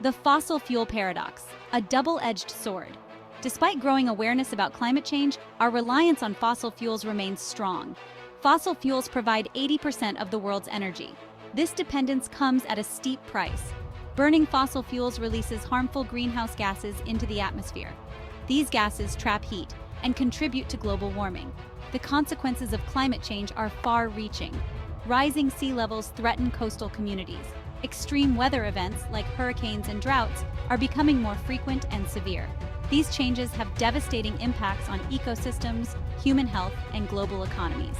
The fossil fuel paradox, a double-edged sword. Despite growing awareness about climate change, our reliance on fossil fuels remains strong. Fossil fuels provide 80% of the world's energy. This dependence comes at a steep price. Burning fossil fuels releases harmful greenhouse gases into the atmosphere. These gases trap heat and contribute to global warming. The consequences of climate change are far-reaching. Rising sea levels threaten coastal communities. Extreme weather events like hurricanes and droughts are becoming more frequent and severe. These changes have devastating impacts on ecosystems, human health, and global economies.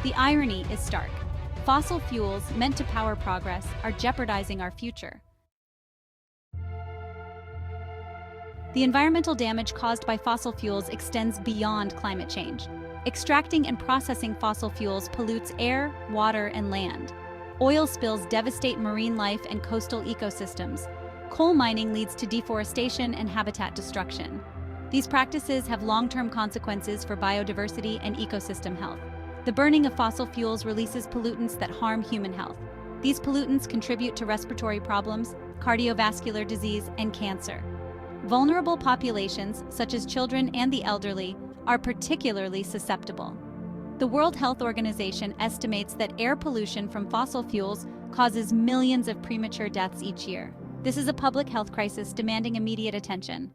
The irony is stark. Fossil fuels meant to power progress are jeopardizing our future. The environmental damage caused by fossil fuels extends beyond climate change. Extracting and processing fossil fuels pollutes air, water, and land. Oil spills devastate marine life and coastal ecosystems. Coal mining leads to deforestation and habitat destruction. These practices have long-term consequences for biodiversity and ecosystem health. The burning of fossil fuels releases pollutants that harm human health. These pollutants contribute to respiratory problems, cardiovascular disease, and cancer. Vulnerable populations, such as children and the elderly, are particularly susceptible. The World Health Organization estimates that air pollution from fossil fuels causes millions of premature deaths each year. This is a public health crisis demanding immediate attention.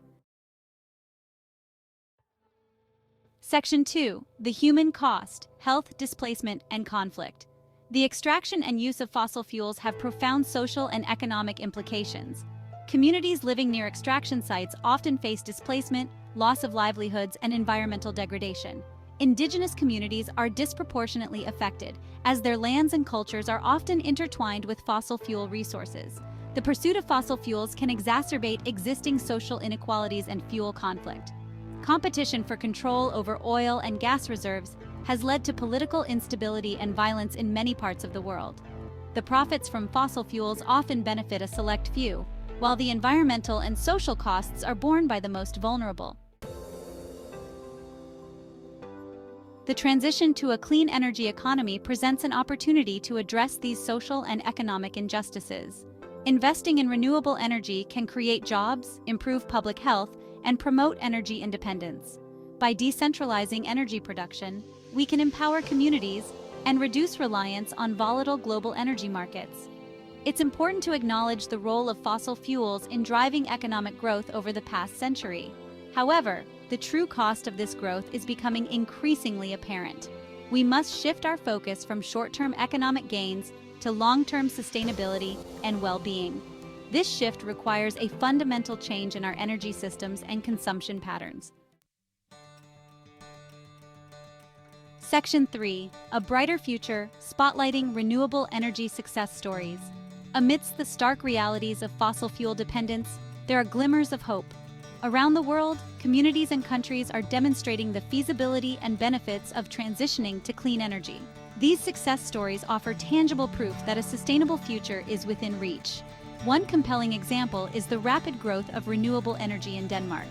Section 2. The human cost, health, displacement, and conflict. The extraction and use of fossil fuels have profound social and economic implications. Communities living near extraction sites often face displacement, loss of livelihoods, and environmental degradation. Indigenous communities are disproportionately affected, as their lands and cultures are often intertwined with fossil fuel resources. The pursuit of fossil fuels can exacerbate existing social inequalities and fuel conflict. Competition for control over oil and gas reserves has led to political instability and violence in many parts of the world. The profits from fossil fuels often benefit a select few, while the environmental and social costs are borne by the most vulnerable. The transition to a clean energy economy presents an opportunity to address these social and economic injustices. Investing in renewable energy can create jobs, improve public health, and promote energy independence. By decentralizing energy production, we can empower communities and reduce reliance on volatile global energy markets. It's important to acknowledge the role of fossil fuels in driving economic growth over the past century. However, the true cost of this growth is becoming increasingly apparent. We must shift our focus from short-term economic gains to long-term sustainability and well-being. This shift requires a fundamental change in our energy systems and consumption patterns. Section 3. A brighter future, spotlighting renewable energy success stories. Amidst the stark realities of fossil fuel dependence, there are glimmers of hope. Around the world, communities and countries are demonstrating the feasibility and benefits of transitioning to clean energy. These success stories offer tangible proof that a sustainable future is within reach. One compelling example is the rapid growth of renewable energy in Denmark.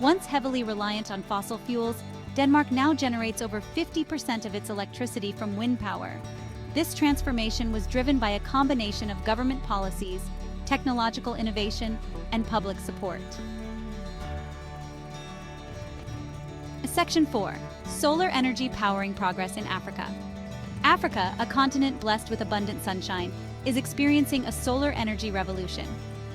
Once heavily reliant on fossil fuels, Denmark now generates over 50% of its electricity from wind power. This transformation was driven by a combination of government policies, technological innovation, and public support. Section 4. Solar energy powering progress in Africa. Africa, a continent blessed with abundant sunshine, is experiencing a solar energy revolution.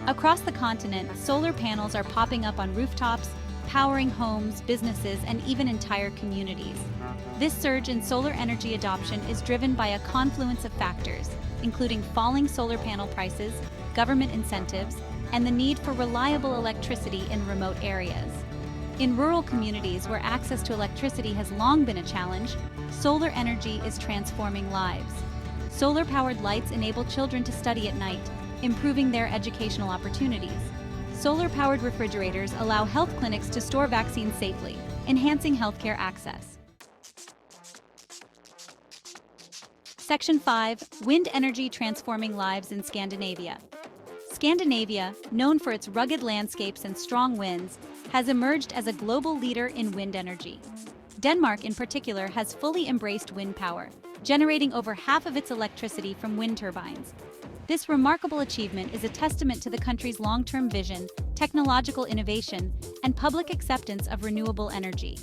Across the continent, solar panels are popping up on rooftops, powering homes, businesses, and even entire communities. This surge in solar energy adoption is driven by a confluence of factors, including falling solar panel prices, government incentives, and the need for reliable electricity in remote areas. In rural communities where access to electricity has long been a challenge, solar energy is transforming lives. Solar-powered lights enable children to study at night, improving their educational opportunities. Solar-powered refrigerators allow health clinics to store vaccines safely, enhancing healthcare access. Section 5. Wind energy transforming lives in Scandinavia. Scandinavia, known for its rugged landscapes and strong winds, has emerged as a global leader in wind energy. Denmark, in particular, has fully embraced wind power, generating over half of its electricity from wind turbines. This remarkable achievement is a testament to the country's long-term vision, technological innovation, and public acceptance of renewable energy.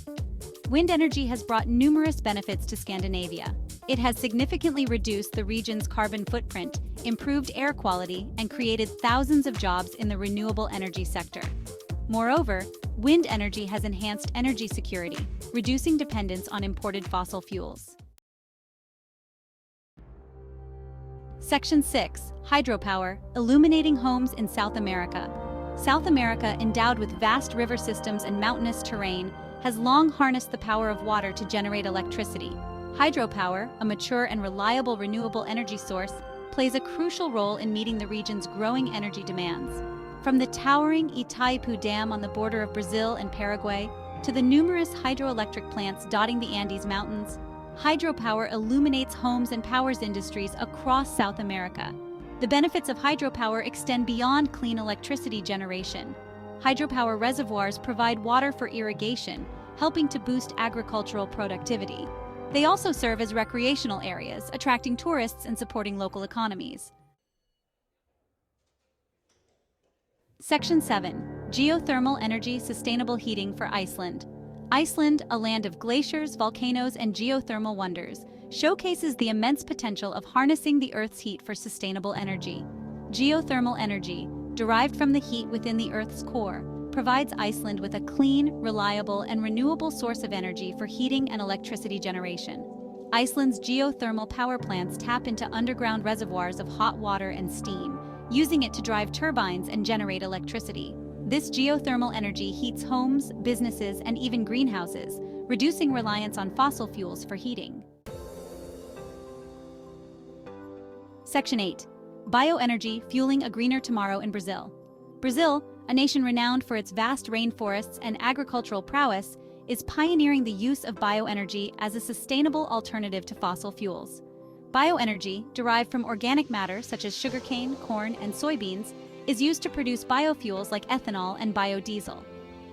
Wind energy has brought numerous benefits to Scandinavia. It has significantly reduced the region's carbon footprint, improved air quality, and created thousands of jobs in the renewable energy sector. Moreover, wind energy has enhanced energy security, reducing dependence on imported fossil fuels. Section 6. Hydropower, illuminating homes in South America. South America, endowed with vast river systems and mountainous terrain, has long harnessed the power of water to generate electricity. Hydropower, a mature and reliable renewable energy source, plays a crucial role in meeting the region's growing energy demands. From the towering Itaipu Dam on the border of Brazil and Paraguay to the numerous hydroelectric plants dotting the Andes Mountains, hydropower illuminates homes and powers industries across South America. The benefits of hydropower extend beyond clean electricity generation. Hydropower reservoirs provide water for irrigation, helping to boost agricultural productivity. They also serve as recreational areas, attracting tourists and supporting local economies. Section 7. Geothermal energy, sustainable heating for Iceland. Iceland, a land of glaciers, volcanoes, and geothermal wonders, showcases the immense potential of harnessing the Earth's heat for sustainable energy. Geothermal energy, derived from the heat within the Earth's core, provides Iceland with a clean, reliable, and renewable source of energy for heating and electricity generation. Iceland's geothermal power plants tap into underground reservoirs of hot water and steam, using it to drive turbines and generate electricity. This geothermal energy heats homes, businesses, and even greenhouses, reducing reliance on fossil fuels for heating. Section 8. Bioenergy, fueling a greener tomorrow in Brazil. Brazil, a nation renowned for its vast rainforests and agricultural prowess, is pioneering the use of bioenergy as a sustainable alternative to fossil fuels. Bioenergy, derived from organic matter such as sugarcane, corn, and soybeans, is used to produce biofuels like ethanol and biodiesel.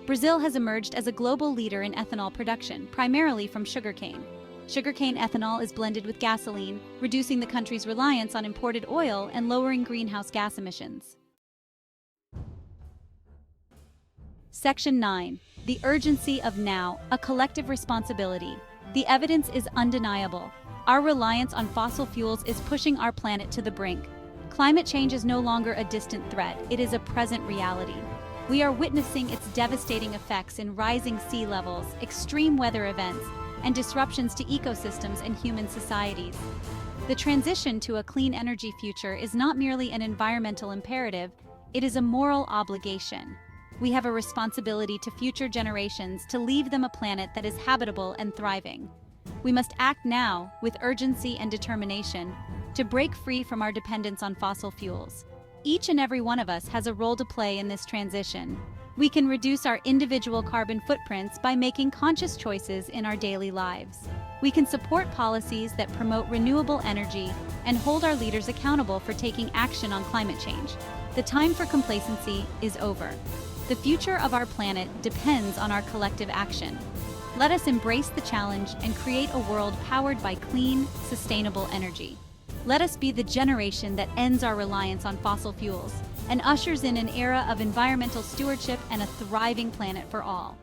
Brazil has emerged as a global leader in ethanol production, primarily from sugarcane. Sugarcane ethanol is blended with gasoline, reducing the country's reliance on imported oil and lowering greenhouse gas emissions. Section 9. The urgency of now, a collective responsibility. The evidence is undeniable. Our reliance on fossil fuels is pushing our planet to the brink. Climate change is no longer a distant threat, it is a present reality. We are witnessing its devastating effects in rising sea levels, extreme weather events, and disruptions to ecosystems and human societies. The transition to a clean energy future is not merely an environmental imperative, it is a moral obligation. We have a responsibility to future generations to leave them a planet that is habitable and thriving. We must act now, with urgency and determination, to break free from our dependence on fossil fuels. Each and every one of us has a role to play in this transition. We can reduce our individual carbon footprints by making conscious choices in our daily lives. We can support policies that promote renewable energy and hold our leaders accountable for taking action on climate change. The time for complacency is over. The future of our planet depends on our collective action. Let us embrace the challenge and create a world powered by clean, sustainable energy. Let us be the generation that ends our reliance on fossil fuels and ushers in an era of environmental stewardship and a thriving planet for all.